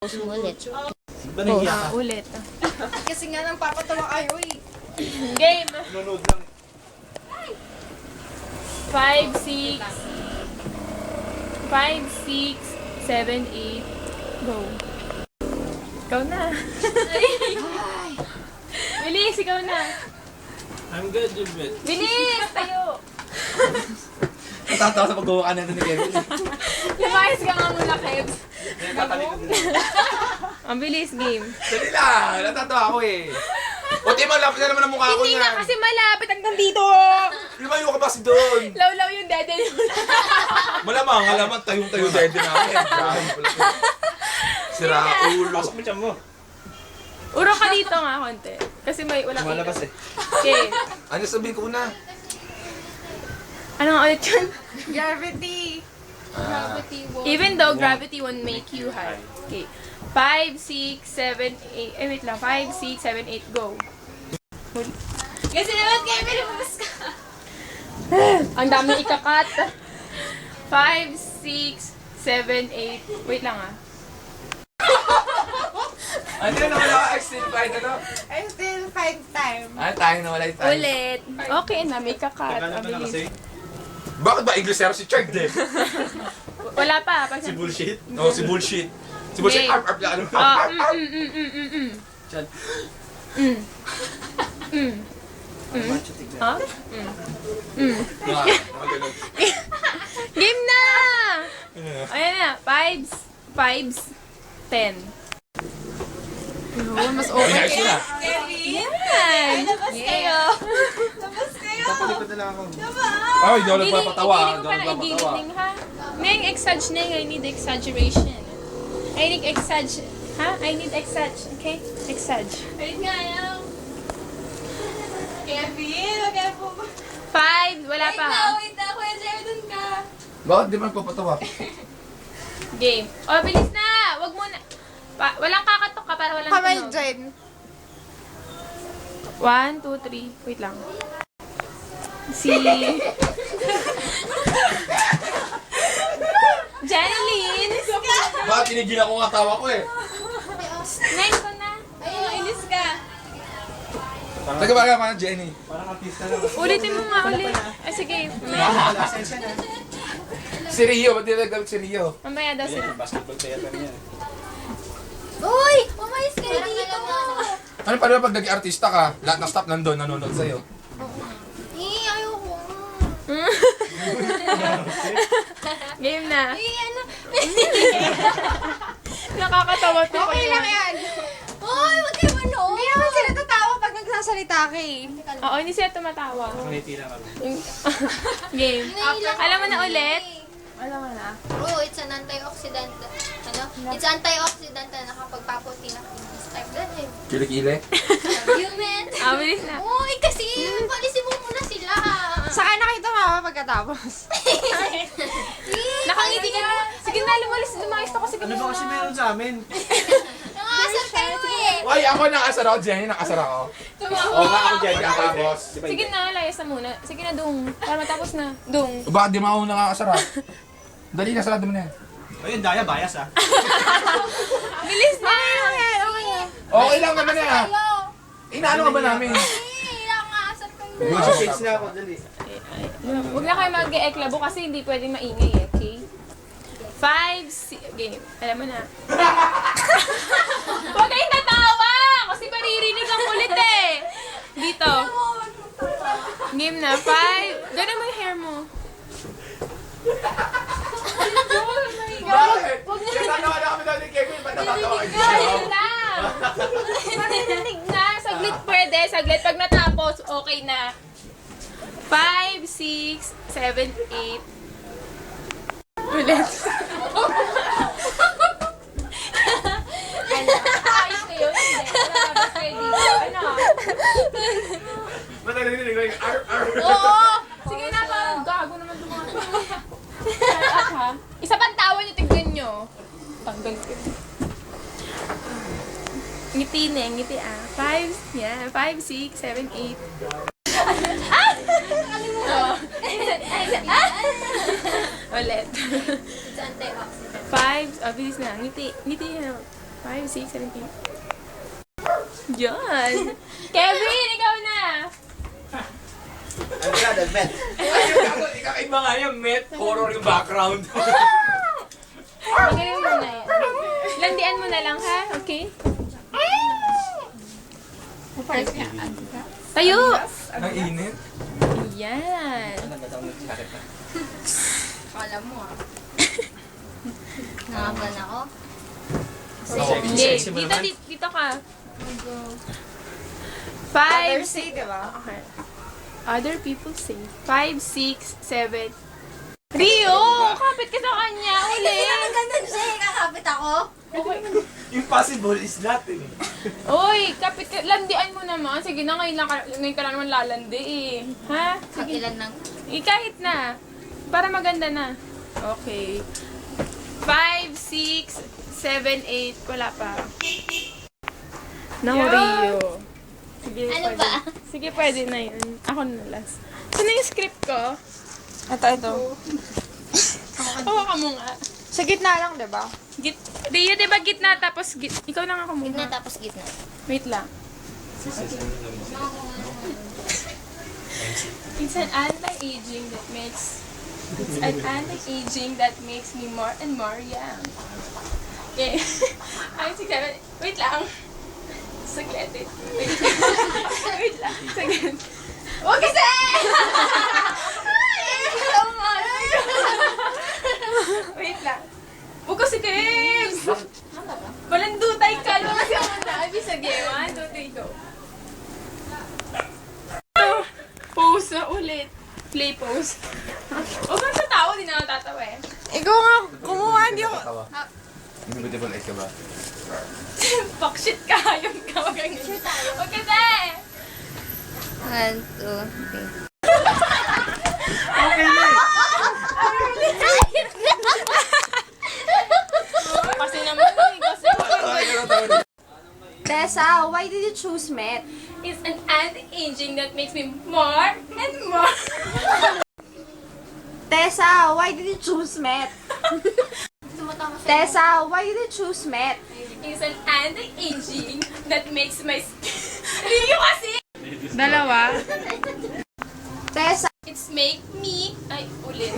Ulit. Ulit. Kasi nga nang papatawa kayo eh. Game! Nunod lang. 5, 6, 7, 8, go. Ikaw na. Bilis, ikaw na. I'm good, Jubit. Bilis, tayo. Natatawa sa paggawa ka na ni Kevin. Lumayas ka nga muna, Kebs. Tatalikod na. Ang bilis, game. Dali lang, natatawa ako eh. O di mo, lapit na naman ang mukha ko Hindi niyan. nga kasi malapit hanggang dito. Lumayo ka ba si doon? Law-law yung dede mo. Malamang, alaman, tayong-tayo dede namin. Sira ulo. Pasok mo siya mo. Urong ka dito nga konti. Kasi may walang Lumalabas eh. Okay. Ano sabihin ko na? Ano nga ulit yun? Gravity. Gravity won't. Even though gravity won't make you high. Okay. 5, 6, 7, 8. Eh, wait lang. 5, 6, 7, 8, go. Kasi naman kayo pinabas ka. Ang dami ikakat. 5, 6, 7, 8. Wait lang ah. Ano yun, nawala ka extend fight, ano? I'm still 5 time. Ay, tayo nawala yung time. Ulit. Okay na, may kakat. Tagal na Ang ba na kasi? bilis. Bakit ba Inglesero si Chard eh? Wala pa. Pag Si bullshit. Oo, si bullshit. Si bullshit, Okay. arp, ano? Ah, Chad. Macho tignan. Ha? Ganun. Game na! Ayan na. 5s, 10. Mas Inayos mo na. Kevin! Yan! Labas kayo! Labas kayo! Tapalikod na lang ako. Ay, di ako nagpapatawa. Hindi Di ko ako pa nagpapatawa. naigiling, ha? Neng, exage, Neng. I need exaggeration. I need exage. Ha? I need exage. Okay? Exage. Wait nga yan. Kevin! Wag ka po. 5. Wala pa, ha? Wait na. Kuya Jordan ka. Bakit di mo nagpapatawa? Game. O, bilis na! Wag mo na. Walang kakatok ka para walang Kamay tunog. dyan. 1, 2, 3. Wait lang. Si... Janeline! Bakit tinigilan ko nga tawa ko eh? Neng ko na. Ayun, inis ka. Taga ba ka Jenny? Parang artista lang. Ulitin mo nga ulit. Sige. Lasensya na. Si Rio, ba't di naggamit si Rio? Mamaya daw sila. Ayan, basketball player pa rin yan. Uy! Umayos kayo dito! Ano pa naman pag naging artista ka, lahat ng staff nandun, nanonood sa'yo. Ayoko. Game na. Ano? Nakakatawa to. Okay lang yan. Uy, wag kayo manood. Hindi naman sila tatawa pag nagsasalita ka eh. Oo, hindi sila tumatawa. Ngiti lang kami. Game. Alam mo na ulit? Alam mo na. Oh, it's an antioxidant. Ano? It's antioxidant na nakapagpaputi ng kidneys. Type that eh. Kilikili? Human. Bilis na. Uy, kasi polisin mo muna sila. Saka nakita mama pagkatapos. Nakangiti ka na. Sige na, lumayas ako. Sige Ano na. ba kasi meron sa amin? Nangasar kayo eh. Uy, ako nakasara ako, Jenny, nakasara ako. Oo nga ako dyan. Pagkatapos. Sige na, layas na muna. Sige na, dung. Para matapos na. Dung. Bakit di mo ako nakakasara? Dali na, sarado mo na yan. Ayun, Daya, bias ah. Bilis na. Okay lang naman na. Inaano ka ba namin? Nangasar kayo. Good shades na ako, dali. Huwag na kayo mag-eklabo kasi hindi pwedeng maingay eh. Okay? 5, game. Alam mo na. Huwag kayong tatawa! Kasi maririnig ang kulit eh. Dito. Game na. 5. Ganun mo yung hair mo. Bakit? Natatawa na kami daw ni Kevin, ba't natatawa kayo? Ayun na. Maririnig na. Saglit pwede. Saglit. Pag natapos, okay na. 5, 6, 7, 8. Ulit. Ano? Ayos kayo? Hindi. Lalabas kayo dito. Ano? Ba't narinig ko yung ar? Oo! Sige na pa. Gago naman mga. Shut up ha. Isa pang tawa nyo, tignan nyo. Tanggal ko. Ngiti na, ngiti ah. 5, yeah. 5, 6, 7, 8. Ulit. It's antioxidant. 5, bilis na. Ngiti. Ngiti na. 5, 6, 7, 8. Yan. Kevin, ikaw na. Ano ka, Dalmet? Ikakaiba nga yung met, horror yung background. Magaling mo na yan. Landian mo na lang, ha? Okay? Tayo! Ang init. Yan. Alam mo ah. Nangaban ako. Hindi. Dito ka. 5, Say, di ba? Okay. Other people say. 5, 6, 7. Rio! Kapit ka sa kanya. Uli! Ganun siya, kakapit ako. Impossible is nothing. Uy, kapit ka. Landian mo naman. Sige na, ngayon ka lang naman lalandi eh. Ha? Ang ilan ng... Kahit na. Para maganda na. Okay. 5, 6, 7, 8. Wala pa. No, Rio. Sige, Ano pwede. ba? Sige, pwede na yun. Ako na last. Saan na yung script ko? Ito. Hawakan mo nga. Sa gitna lang, di ba? Rio, di ba gitna tapos ikaw lang ako Gitna muna. tapos gitna. Wait lang. It's an anti-aging that makes... It's an anti-aging that makes me more and more young. Okay. Ay, 6, 7... Wait lang. Saglit. Wait lang. Saglit. Huwag kasi! Wait lang. Huwag kasi, Kebs! Balandutay ka. Lumas ka muna. Abi, sige. 1, 2, 3, go. Pose na ulit. Play pose. Huwag kang tatawa, di na ako tatawa eh. Ikaw nga, kumuha, hindi ako. Beautiful egg ka ba? Fuckshit ka, yung ka. Huwag kang Huwag ka na eh. 1, 2, 3. Okay na eh. Kasi naman eh. Kasi Tessa, why did you choose Met? it's an anti-aging that makes me more and more. Tessa, why did you choose Met? Tumatama siya. Tessa, why did you choose Met? It's an anti-aging that makes my skin... Rio kasi! Dalawa. Tessa, It's make me... Ay, ulit.